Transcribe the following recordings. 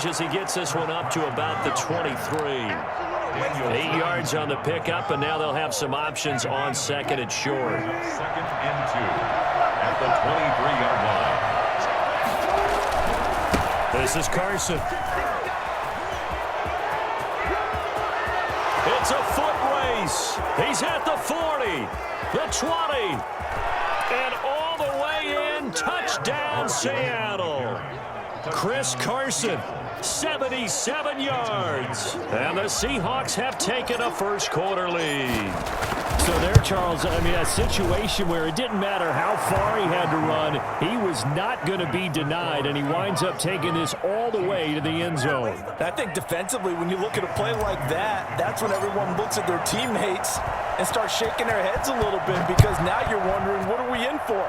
yardage as he gets this one up to about the 23. 8 yards on the pickup, and now they'll have some options on second and short. Second and 2 at the 23-yard line. This is Carson. It's a foot race. He's at the 40, the 20, and all the way in. Touchdown, Seattle. Chris Carson, 77 yards. And the Seahawks have taken a first-quarter lead. So there, Charles, I mean, a situation where it didn't matter how far he had to run, he was not going to be denied, and he winds up taking this all the way to the end zone. I think defensively, when you look at a play like that, that's when everyone looks at their teammates and starts shaking their heads a little bit, because now you're wondering, what are we in for?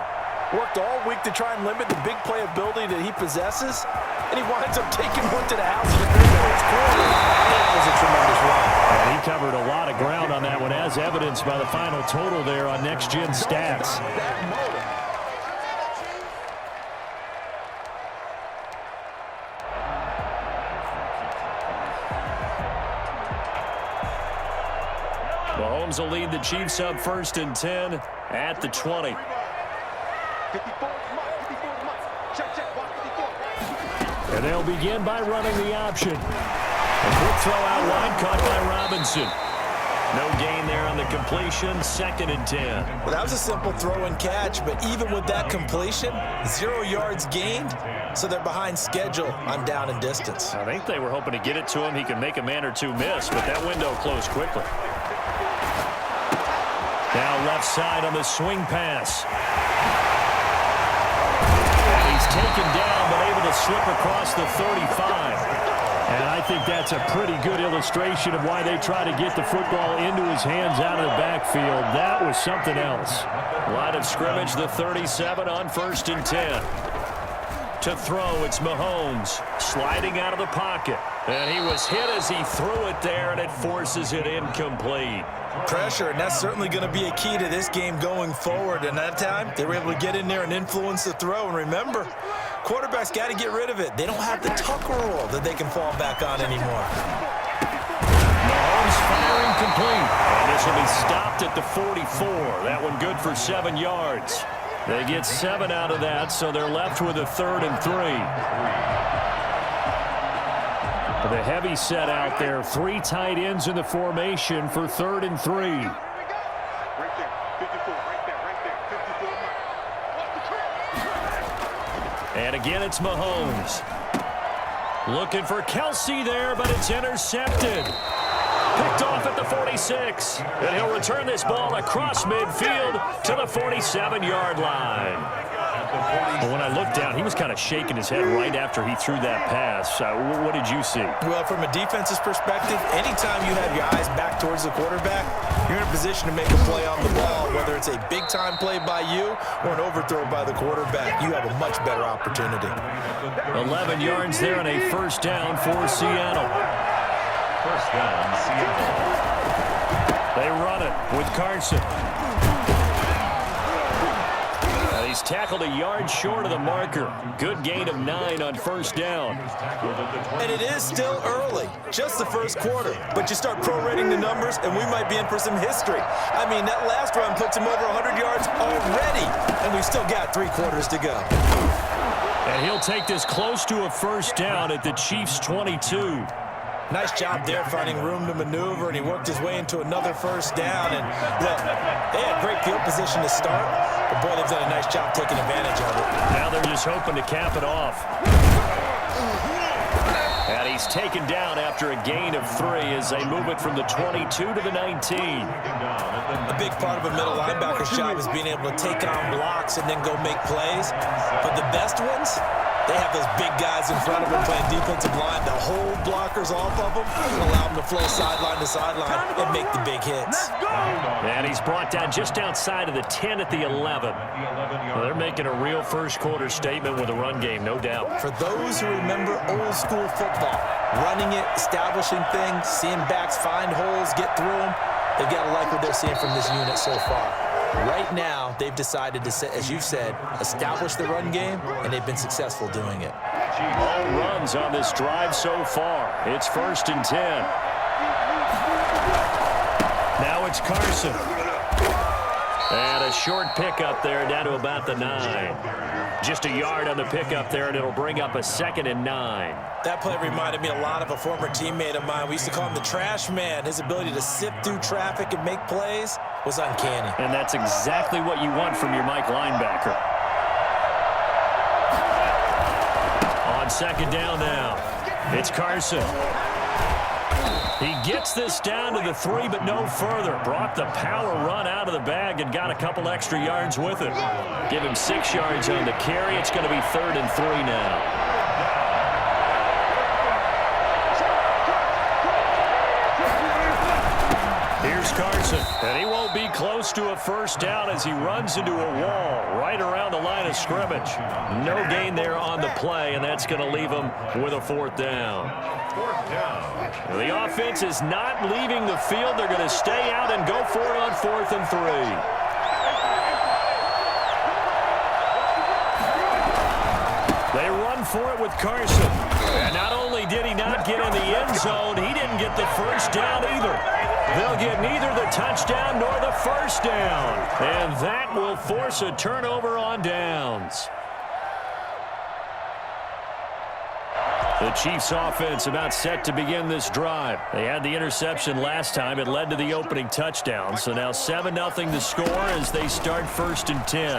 Worked all week to try and limit the big play ability that he possesses, and he winds up taking one to the house in the corner. That was a tremendous run. And he covered a lot of ground on that one, as evidenced by the final total there on Next Gen Stats. Mahomes will lead the Chiefs up 1st and 10 at the 20. And they'll begin by running the option. A quick throw out wide, caught by Robinson. No gain there on the completion, 2nd and 10. Well, that was a simple throw and catch, but even with that completion, 0 yards gained, so they're behind schedule on down and distance. I think they were hoping to get it to him. He could make a man or two miss, but that window closed quickly. Now left side on the swing pass. And he's taken down, but able to slip across the 35. And I think that's a pretty good illustration of why they try to get the football into his hands out of the backfield. That was something else. Line of scrimmage, the 37 on 1st and 10. To throw, it's Mahomes sliding out of the pocket. And he was hit as he threw it there, and it forces it incomplete. Pressure, and that's certainly going to be a key to this game going forward. And that time, they were able to get in there and influence the throw. And remember, quarterbacks got to get rid of it. They don't have the Tucker rule that they can fall back on anymore. Mahomes firing complete. And this will be stopped at the 44. That one good for 7 yards. They get 7 out of that, so they're left with a 3rd and 3. The heavy set out there. 3 tight ends in the formation for 3rd and 3. And again, it's Mahomes. Looking for Kelsey there, but it's intercepted. Picked off at the 46. And he'll return this ball across midfield to the 47-yard line. But when I looked down, he was kind of shaking his head right after he threw that pass. What did you see? Well, from a defense's perspective, anytime you have your eyes back towards the quarterback, you're in a position to make a play on the ball, whether it's a big-time play by you or an overthrow by the quarterback. You have a much better opportunity. 11 yards there and a 1st down for Seattle. 1st down, Seattle. They run it with Carson. He's tackled a yard short of the marker. Good gain of 9 on 1st down. And it is still early, just the 1st quarter. But you start prorating the numbers, and we might be in for some history. I mean, that last run puts him over 100 yards already, and we've still got 3 quarters to go. And he'll take this close to a 1st down at the Chiefs' 22. Nice job there finding room to maneuver, and he worked his way into another 1st down. And look, they had great field position to start, but boy, they've done a nice job taking advantage of it. Now they're just hoping to cap it off. And he's taken down after a gain of 3 as they move it from the 22 to the 19. A big part of a middle linebacker's job is being able to take on blocks and then go make plays. But the best ones, they have those big guys in front of them playing defensive line to hold blockers off of them and allow them to flow sideline to sideline and make the big hits. And he's brought down just outside of the 10 at the 11. Well, they're making a real 1st quarter statement with a run game, no doubt. For those who remember old school football, running it, establishing things, seeing backs find holes, get through them, they've got to like what they're seeing from this unit so far. Right now, they've decided to, as you've said, establish the run game, and they've been successful doing it. All runs on this drive so far. It's 1st and 10. Now it's Carson. And a short pickup there down to about the 9. Just a yard on the pickup there, and it'll bring up a 2nd and 9. That play reminded me a lot of a former teammate of mine. We used to call him the trash man. His ability to sift through traffic and make plays was uncanny. And that's exactly what you want from your Mike linebacker. On 2nd down now, it's Carson. He gets this down to the 3, but no further. Brought the power run out of the bag and got a couple extra yards with it. Give him 6 yards on the carry. It's going to be 3rd and 3 now. Here's Carson, and he won't be close to a 1st down as he runs into a wall right around the line of scrimmage. No gain there on the play, and that's going to leave him with a 4th down. The offense is not leaving the field. They're going to stay out and go for it on 4th and 3. They run for it with Carson. And not only did he not get in the end zone, he didn't get the 1st down either. They'll get neither the touchdown nor the 1st down. And that will force a turnover on downs. The Chiefs offense about set to begin this drive. They had the interception last time. It led to the opening touchdown. So now 7-0 to score as they start 1st and 10.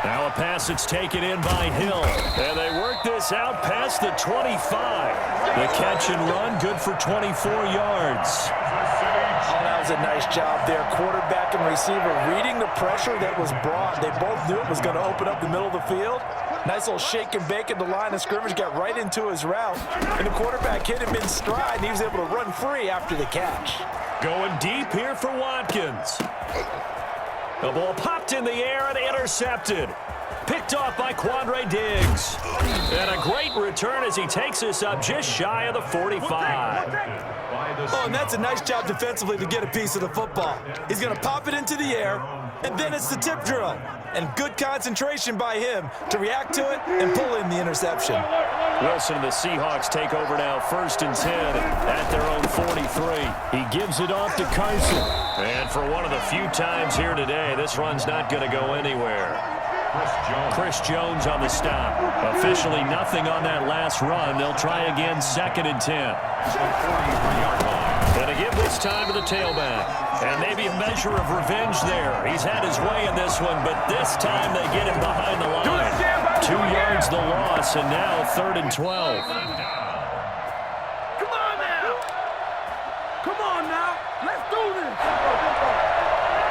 Now a pass that's taken in by Hill. And they work this out past the 25. The catch and run good for 24 yards. Oh, that was a nice job there. Quarterback and receiver reading the pressure that was brought. They both knew it was going to open up the middle of the field. Nice little shake and bake at the line of scrimmage. Got right into his route. And the quarterback hit him in stride, and he was able to run free after the catch. Going deep here for Watkins. The ball popped in the air and intercepted. Picked off by Quandre Diggs. And a great return as he takes this up just shy of the 45. Oh, and that's a nice job defensively to get a piece of the football. He's going to pop it into the air, and then it's the tip drill. And good concentration by him to react to it and pull in the interception. Wilson and the Seahawks take over now 1st and 10 at their own 43. He gives it off to Carson. And for one of the few times here today, this run's not going to go anywhere. Chris Jones on the stop. Officially nothing on that last run. They'll try again 2nd and 10. Going to give this time to the tailback. And maybe a measure of revenge there. He's had his way in this one, but this time they get him behind the line. 2 yards the loss, and now 3rd and 12. Come on now. Come on now. Let's do this.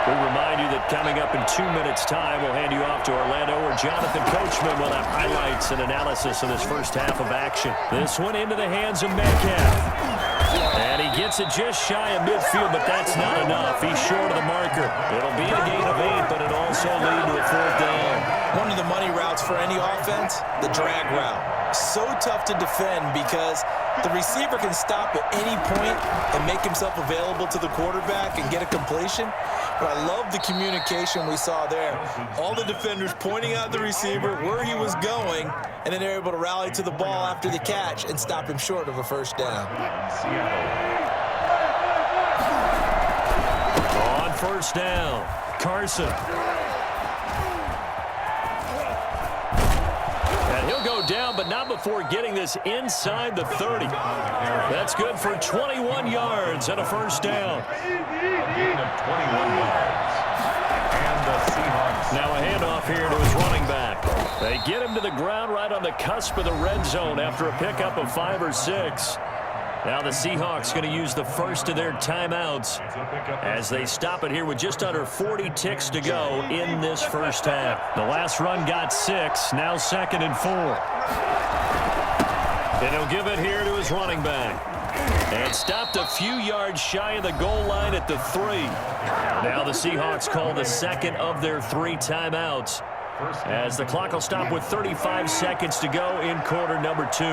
We remind you that coming up in 2 minutes' time, we'll hand you off to Orlando, where Jonathan Coachman will have highlights and analysis of this first half of action. This one into the hands of Metcalf. And he gets it just shy of midfield, but that's not enough. He's short of the marker. It'll be a gain of 8, but it'll also lead to a 4th down. One of the money routes for any offense, the drag route. So tough to defend because the receiver can stop at any point and make himself available to the quarterback and get a completion. But I love the communication we saw there. All the defenders pointing out the receiver, where he was going, and then they're able to rally to the ball after the catch and stop him short of a 1st down. On 1st down, Carson. And he'll go down, but not before getting this inside the 30. That's good for 21 yards and a 1st down. Gain of 21 yards. And the Seahawks. Now a handoff here to his running back. They get him to the ground right on the cusp of the red zone after a pickup of 5 or 6. Now the Seahawks going to use the first of their timeouts as they stop it here with just under 40 ticks to go in this first half. The last run got 6, now 2nd and 4. And he'll give it here to his running back. And stopped a few yards shy of the goal line at the 3. Now the Seahawks call the 2nd of their 3 timeouts as the clock will stop with 35 seconds to go in quarter number 2.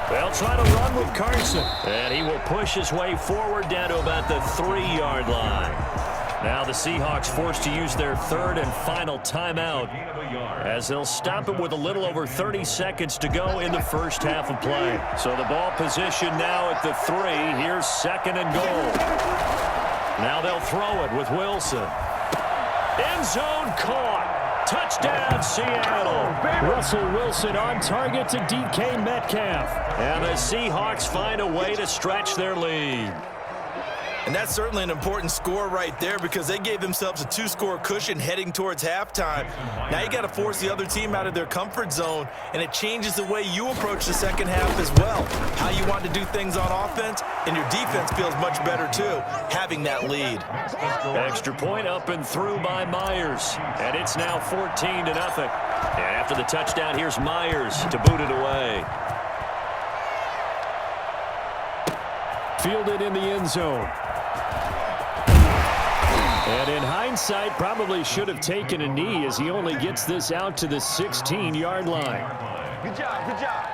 They'll try to run with Carson. And he will push his way forward down to about the 3-yard line. Now the Seahawks forced to use their third and final timeout as they'll stop it with a little over 30 seconds to go in the first half of play. So the ball position now at the 3. Here's second and goal. Now they'll throw it with Wilson. End zone caught. Touchdown, Seattle. Russell Wilson on target to DK Metcalf. And the Seahawks find a way to stretch their lead. And that's certainly an important score right there because they gave themselves a 2-score cushion heading towards halftime. Now you got to force the other team out of their comfort zone, and it changes the way you approach the second half as well. How you want to do things on offense, and your defense feels much better too, having that lead. Extra point up and through by Myers, and it's now 14-0. And after the touchdown, here's Myers to boot it away. Fielded in the end zone. And in hindsight, probably should have taken a knee as he only gets this out to the 16-yard line. Good job, good job.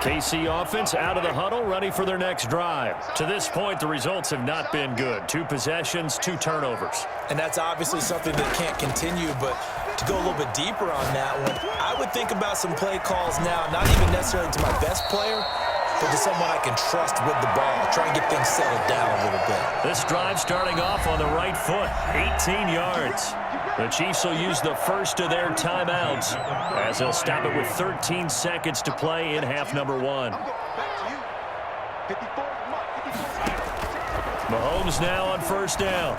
KC offense out of the huddle, ready for their next drive. To this point, the results have not been good. 2 possessions, 2 turnovers. And that's obviously something that can't continue, but to go a little bit deeper on that one, I would think about some play calls now, not even necessarily to my best player, but to someone I can trust with the ball. Try and get things settled down a little bit. This drive starting off on the right foot, 18 yards. The Chiefs will use the first of their timeouts as they'll stop it with 13 seconds to play in half number 1. Mahomes now on first down.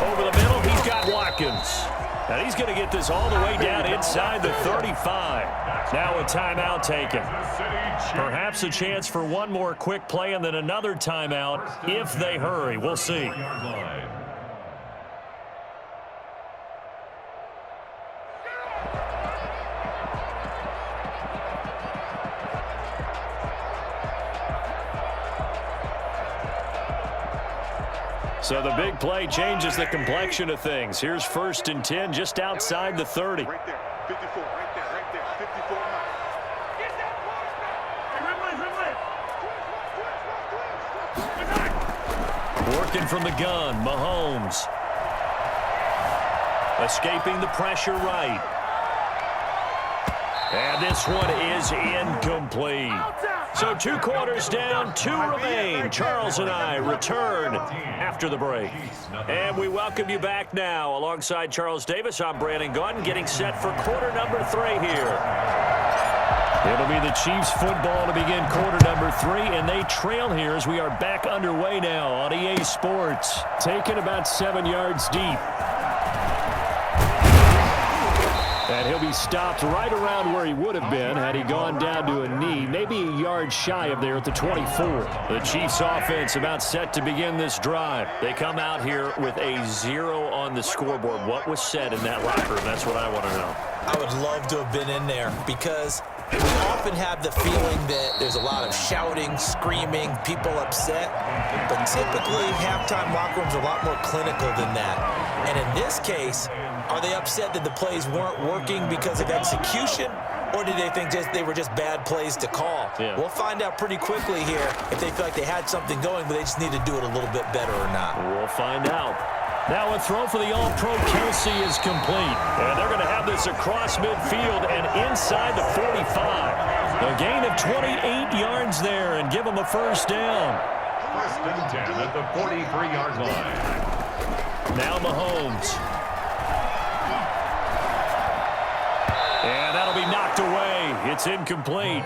Over the middle, he's got Watkins. And he's going to get this all the way down inside the 35. Now a timeout taken. Perhaps a chance for one more quick play and then another timeout if they hurry. We'll see. So the big play changes the complexion of things. Here's 1st and 10 just outside the 30. Right there, 54, right there, 54 miles. Get that ball. Working from the gun, Mahomes. Escaping the pressure right. And this one is incomplete. So 2 quarters down, 2 remain. Charles and I return after the break. And we welcome you back now. Alongside Charles Davis, I'm Brandon Gaudin, getting set for quarter number 3 here. It'll be the Chiefs football to begin quarter number 3, and they trail here as we are back underway now on EA Sports. Taken about 7 yards deep. And he'll be stopped right around where he would have been had he gone down to a knee, maybe a yard shy of there at the 24. The Chiefs offense about set to begin this drive. They come out here with a 0 on the scoreboard. What was said in that locker room? That's what I want to know. I would love to have been in there because we often have the feeling that there's a lot of shouting, screaming, people upset. But typically, halftime locker rooms are a lot more clinical than that. And in this case, are they upset that the plays weren't working because of execution? Or did they think they were just bad plays to call? Yeah. We'll find out pretty quickly here if they feel like they had something going, but they just need to do it a little bit better or not. We'll find out. Now a throw for the All-Pro Kelsey is complete. And they're going to have this across midfield and inside the 45. A gain of 28 yards there and give them a first down. 1st and 10 at the 43-yard line. Now Mahomes. And that'll be knocked away. It's incomplete.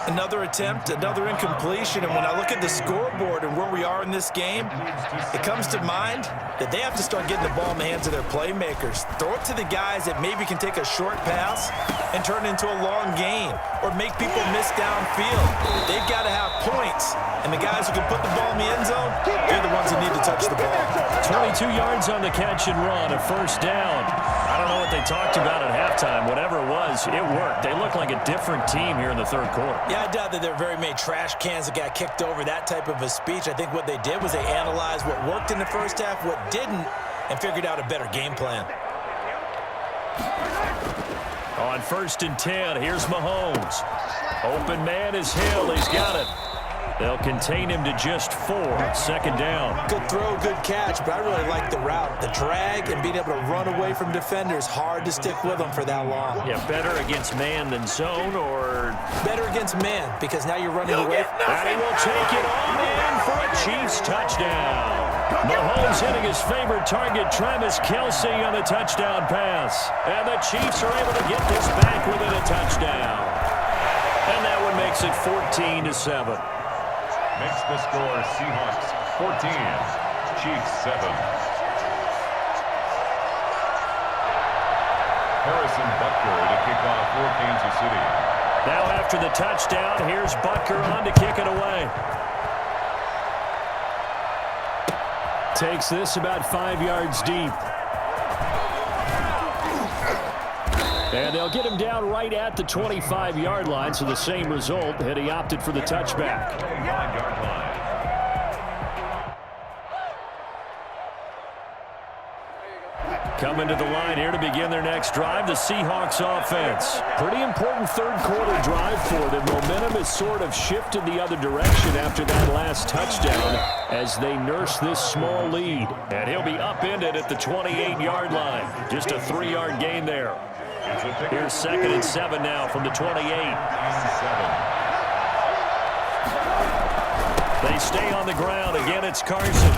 Another attempt, another incompletion, and when I look at the scoreboard and where we are in this game, it comes to mind that they have to start getting the ball in the hands of their playmakers. Throw it to the guys that maybe can take a short pass and turn it into a long gain or make people miss downfield. They've got to have points, and the guys who can put the ball in the end zone, they're the ones who need to touch the ball. 22 yards on the catch and run, a first down. I don't know what they talked about at halftime. Whatever it was, it worked. They look like a different team here in the 3rd quarter. Yeah, I doubt that there are very many trash cans that got kicked over, that type of a speech. I think what they did was they analyzed what worked in the first half, what didn't, and figured out a better game plan. On 1st and 10, here's Mahomes. Open man is Hill. He's got it. They'll contain him to just 4. 2nd down. Good throw, good catch, but I really like the route. The drag and being able to run away from defenders, hard to stick with them for that long. Yeah, better against man than zone, or better against man, because now you're running away. And he will take it on in for a Chiefs touchdown. Mahomes hitting his favorite target, Travis Kelce, on the touchdown pass. And the Chiefs are able to get this back within a touchdown. And that one makes it 14-7. Makes the score Seahawks 14, Chiefs 7. Harrison Butker to kick off for Kansas City. Now after the touchdown, here's Butker on to kick it away. Takes this about 5 yards deep. And they'll get him down right at the 25-yard line, so the same result, had he opted for the touchback. 5-yard line. Coming to the line here to begin their next drive, the Seahawks offense. Pretty important third-quarter drive for them. Momentum has sort of shifted the other direction after that last touchdown as they nurse this small lead. And he'll be upended at the 28-yard line. Just a 3-yard gain there. Here's 2nd and 7 now from the 28. They stay on the ground. Again, it's Carson.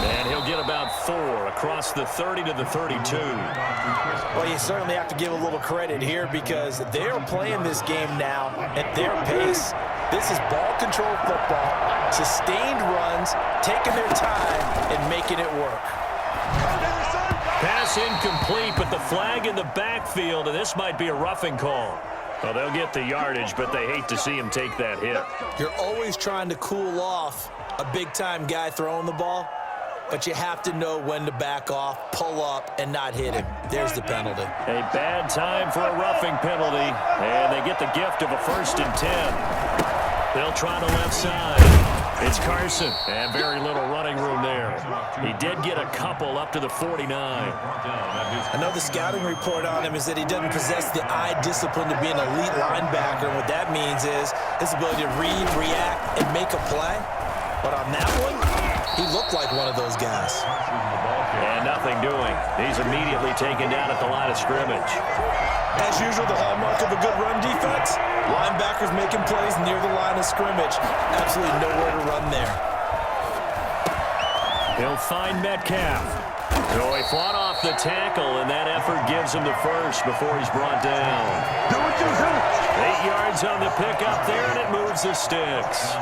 And he'll get about 4 across the 30 to the 32. Well, you certainly have to give a little credit here because they're playing this game now at their pace. This is ball control football, sustained runs, taking their time and making it work. Pass incomplete, but the flag in the backfield, and this might be a roughing call. Well, they'll get the yardage, but they hate to see him take that hit. You're always trying to cool off a big-time guy throwing the ball, but you have to know when to back off, pull up, and not hit him. There's the penalty. A bad time for a roughing penalty, and they get the gift of a 1st and 10. They'll try the left side. It's Carson, and very little running room there. He did get a couple up to the 49. I know the scouting report on him is that he doesn't possess the eye discipline to be an elite linebacker, and what that means is his ability to read, react, and make a play. But on that one, he looked like one of those guys. And nothing doing. He's immediately taken down at the line of scrimmage. As usual, the hallmark of a good run defense, linebackers making plays near the line of scrimmage. Absolutely nowhere to run there. He'll find Metcalf. So he fought off the tackle, and that effort gives him the first before he's brought down. 8 yards on the pickup there, and it moves the sticks.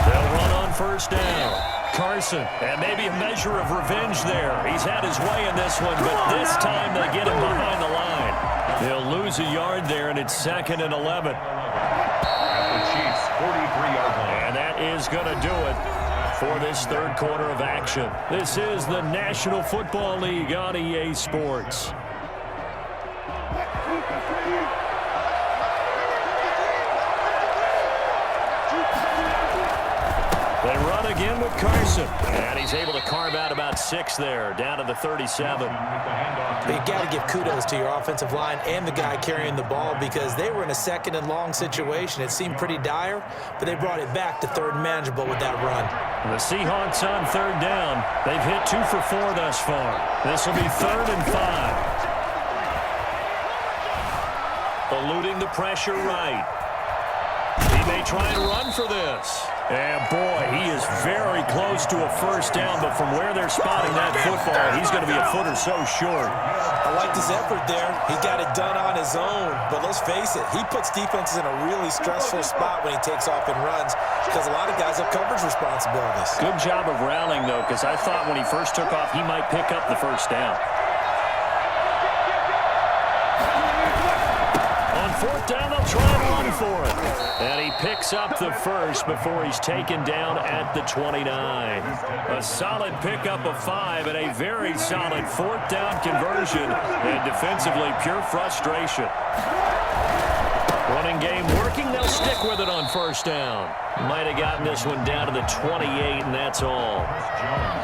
They'll run on 1st down. Carson, and maybe a measure of revenge there. He's had his way in this one, but this time they get him behind the line. They'll lose a yard there, and it's 2nd and 11. At the Chiefs' 43-yard line. And that is going to do it for this 3rd quarter of action. This is the National Football League on EA Sports. They run again with Carson, and he's able to carve out about 6 there, down to the 37. You got to give kudos to your offensive line and the guy carrying the ball because they were in a 2nd and long situation. It seemed pretty dire, but they brought it back to 3rd and manageable with that run. The Seahawks on 3rd down. They've hit 2 for 4 thus far. This will be 3rd and 5. Eluding the pressure right. He may try and run for this. And boy, he is very close to a 1st down, but from where they're spotting that football, he's going to be a foot or so short. I liked his effort there. He got it done on his own, but let's face it, he puts defenses in a really stressful spot when he takes off and runs because a lot of guys have coverage responsibilities. Good job of rallying, though, because I thought when he first took off, he might pick up the 1st down. On 4th down, they'll try and run for it. And he picks up the first before he's taken down at the 29. A solid pickup of 5 and a very solid 4th down conversion. And defensively, pure frustration. Running game working. They'll They'll stick with it on first down. Might have gotten this one down to the 28, and that's all.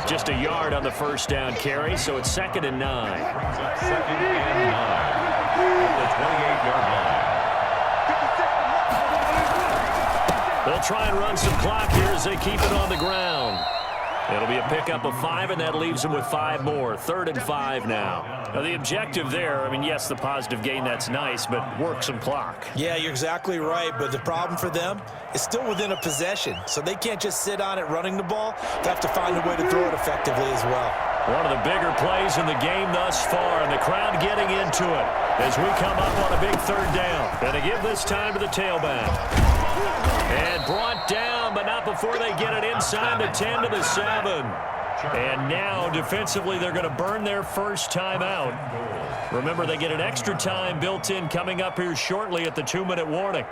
Just a yard on the first down carry, so it's 2nd and 9. Second and 9 at the 28-yard line. They'll try and run some clock here as they keep it on the ground. It'll be a pickup of 5, and that leaves them with 5 more. 3rd and 5 now. Now, the objective there, I mean, yes, the positive gain, that's nice, but work some clock. Yeah, you're exactly right, but the problem for them is still within a possession, so they can't just sit on it running the ball. They have to find a way to throw it effectively as well. One of the bigger plays in the game thus far, and the crowd getting into it as we come up on a big 3rd down. And to give this time to the tailback. And brought down, but not before they get it inside the 10 to the 7. And now, defensively, they're going to burn their first timeout. Remember, they get an extra time built in coming up here shortly at the 2-minute warning.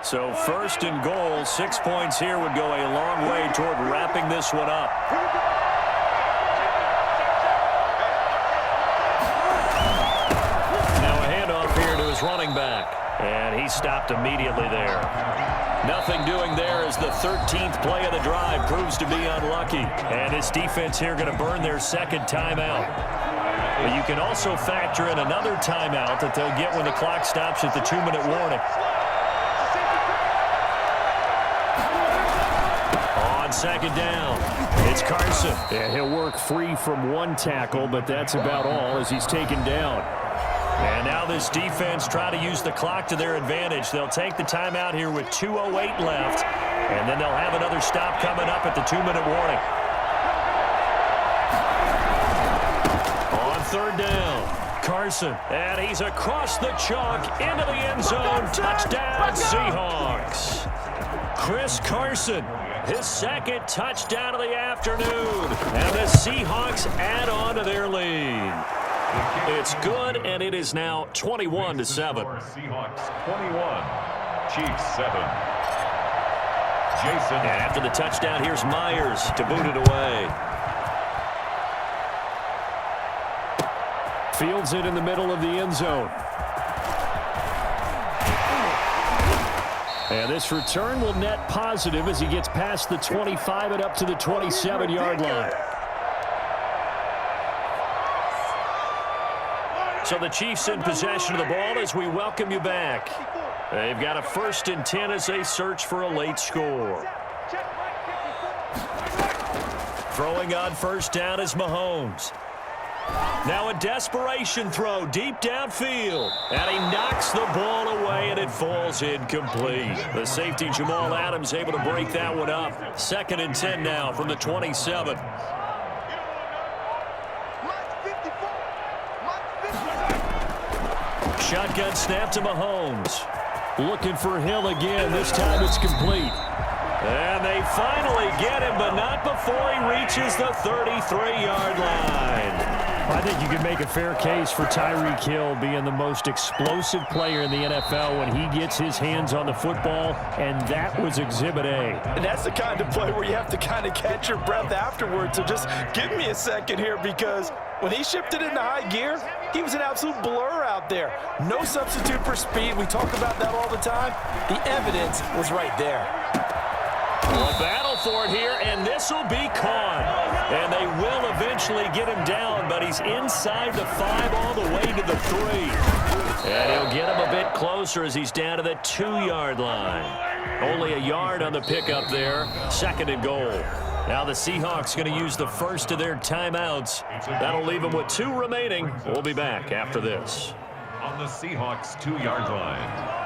So 1st and goal, 6 points here would go a long way toward wrapping this one up. Now a handoff here to his running back. And he stopped immediately there. Nothing doing there as the 13th play of the drive proves to be unlucky. And his defense here going to burn their 2nd timeout. But you can also factor in another timeout that they'll get when the clock stops at the 2-minute warning. On 2nd down, it's Carson. Yeah, he'll work free from one tackle, but that's about all as he's taken down. And now this defense try to use the clock to their advantage. They'll take the timeout here with 2:08 left, and then they'll have another stop coming up at the 2-minute warning. On 3rd down, Carson, and he's across the chalk into the end zone. Touchdown, Seahawks. Chris Carson, his 2nd touchdown of the afternoon, and the Seahawks add on to their lead. It's good, and it is now 21-7. Seahawks 21, Chiefs 7. Jason. And after the touchdown, here's Myers to boot it away. Fields it in the middle of the end zone. And this return will net positive as he gets past the 25 and up to the 27-yard line. So the Chiefs in possession of the ball as we welcome you back. They've got a 1st and 10 as they search for a late score. Throwing on first down is Mahomes. Now a desperation throw deep downfield. And he knocks the ball away and it falls incomplete. The safety Jamal Adams able to break that one up. 2nd and 10 now from the 27. Shotgun snap to Mahomes. Looking for Hill again. This time it's complete. And they finally get him, but not before he reaches the 33-yard line. I think you can make a fair case for Tyreek Hill being the most explosive player in the NFL when he gets his hands on the football, and that was Exhibit A. And that's the kind of play where you have to kind of catch your breath afterwards. So just give me a second here, because when he shifted into high gear, he was an absolute blur out there. No substitute for speed. We talk about that all the time. The evidence was right there. A battle for it here, and this will be caught. And they will eventually get him down, but he's inside the 5 all the way to the 3. And he'll get him a bit closer as he's down to the 2-yard line. Only a yard on the pickup there. 2nd and goal. Now the Seahawks going to use the first of their timeouts. That'll leave them with 2 remaining. We'll be back after this. On the Seahawks 2-yard line.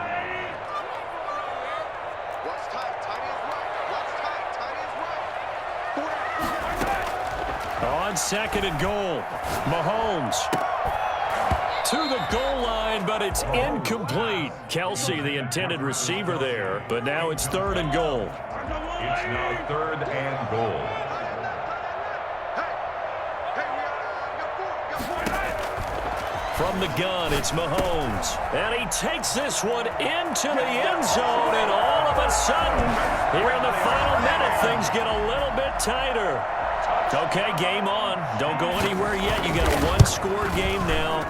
On 2nd and goal, Mahomes to the goal line, but it's incomplete. Kelsey, the intended receiver there, but now it's 3rd and goal. It's now 3rd and goal. From the gun, it's Mahomes. And he takes this one into the end zone, and all of a sudden, here in the final minute, things get a little bit tighter. Okay, game on. Don't go anywhere yet. You got a 1-score game now.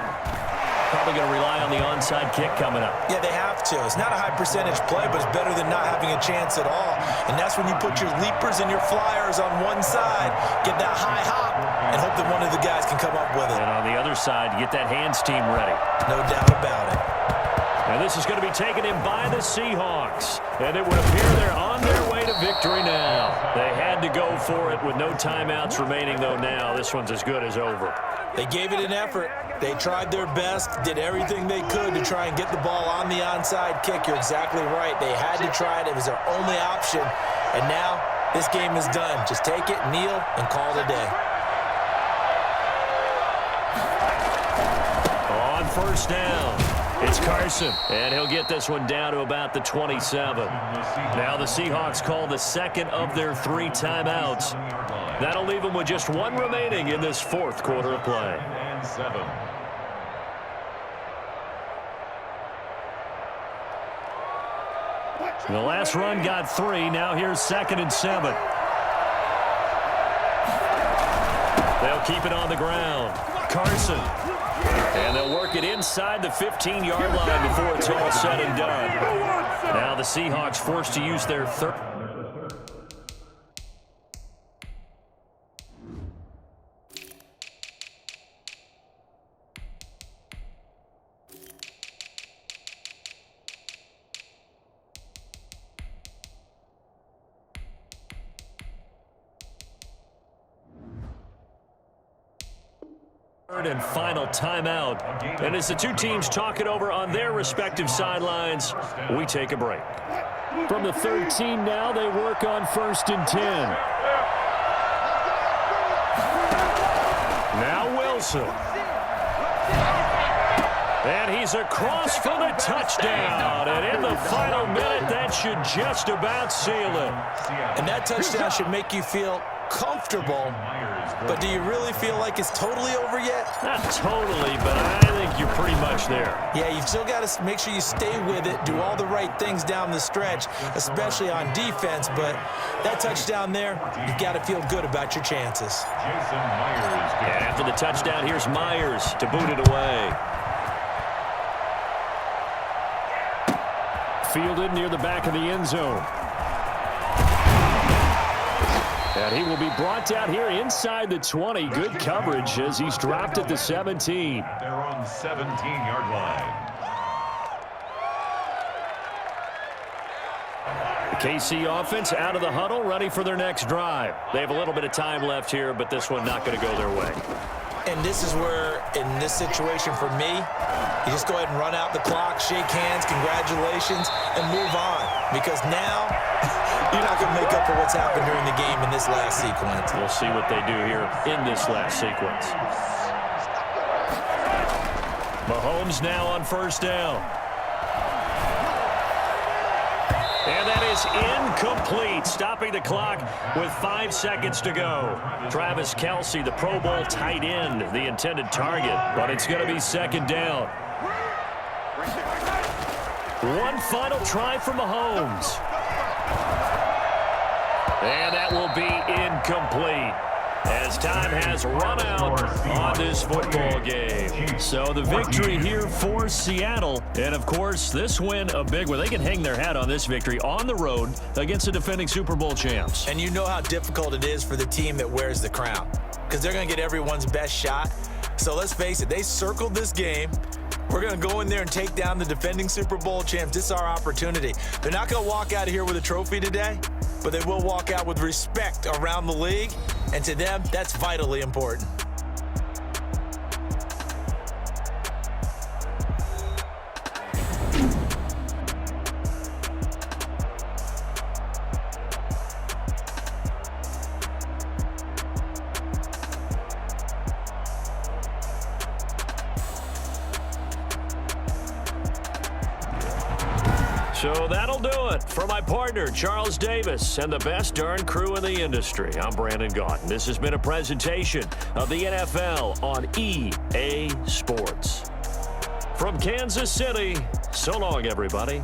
Probably going to rely on the onside kick coming up. Yeah, they have to. It's not a high percentage play, but it's better than not having a chance at all. And that's when you put your leapers and your flyers on one side, get that high hop, and hope that one of the guys can come up with it. And on the other side, get that hands team ready. No doubt about it. And this is going to be taken in by the Seahawks. And it would appear they're on their way to victory now. They had to go for it with no timeouts remaining, though now. This one's as good as over. They gave it an effort. They tried their best, did everything they could to try and get the ball on the onside kick. You're exactly right. They had to try it. It was their only option. And now this game is done. Just take it, kneel, and call it a day. On first down, it's Carson. And he'll get this one down to about the 27. Now the Seahawks call the second of their 3 timeouts. That'll leave them with just 1 remaining in this 4th quarter of play. And 7. The last run got 3. Now here's 2nd and 7. They'll keep it on the ground. Carson. And they'll work it inside the 15-yard line before it's all said and done. Now the Seahawks forced to use their third. And final timeout. And as the two teams talk it over on their respective sidelines, we take a break. From the 13 now, they work on 1st and 10. Now Wilson. And he's across for the touchdown. And in the final minute, that should just about seal it. And that touchdown should make you feel comfortable. But do you really feel like it's totally over yet? Not totally, but I think you're pretty much there. Yeah, you've still got to make sure you stay with it, do all the right things down the stretch, especially on defense. But that touchdown there, you've got to feel good about your chances. And after the touchdown, here's Myers to boot it away. Fielded near the back of the end zone. And he will be brought down here inside the 20. Good coverage as he's dropped at the 17. They're on 17-yard line. The KC offense out of the huddle, ready for their next drive. They have a little bit of time left here, but this one not going to go their way. And this is where, in this situation for me, you just go ahead and run out the clock, shake hands, congratulations, and move on. Because now, you're not going to make up for what's happened during the game in this last sequence. We'll see what they do here in this last sequence. Mahomes now on first down. And that is incomplete, stopping the clock with 5 seconds to go. Travis Kelce, the Pro Bowl tight end, the intended target, but it's going to be 2nd down. One final try for Mahomes. And that will be incomplete as time has run out on this football game. So the victory here for Seattle. And, of course, this win a big one. They can hang their hat on this victory on the road against the defending Super Bowl champs. And you know how difficult it is for the team that wears the crown because they're going to get everyone's best shot. So let's face it, they circled this game. We're going to go in there and take down the defending Super Bowl champs. This is our opportunity. They're not going to walk out of here with a trophy today, but they will walk out with respect around the league, and to them, that's vitally important. So that'll do it for my partner, Charles Davis, and the best darn crew in the industry. I'm Brandon Gaudin. This has been a presentation of the NFL on EA Sports. From Kansas City, so long, everybody.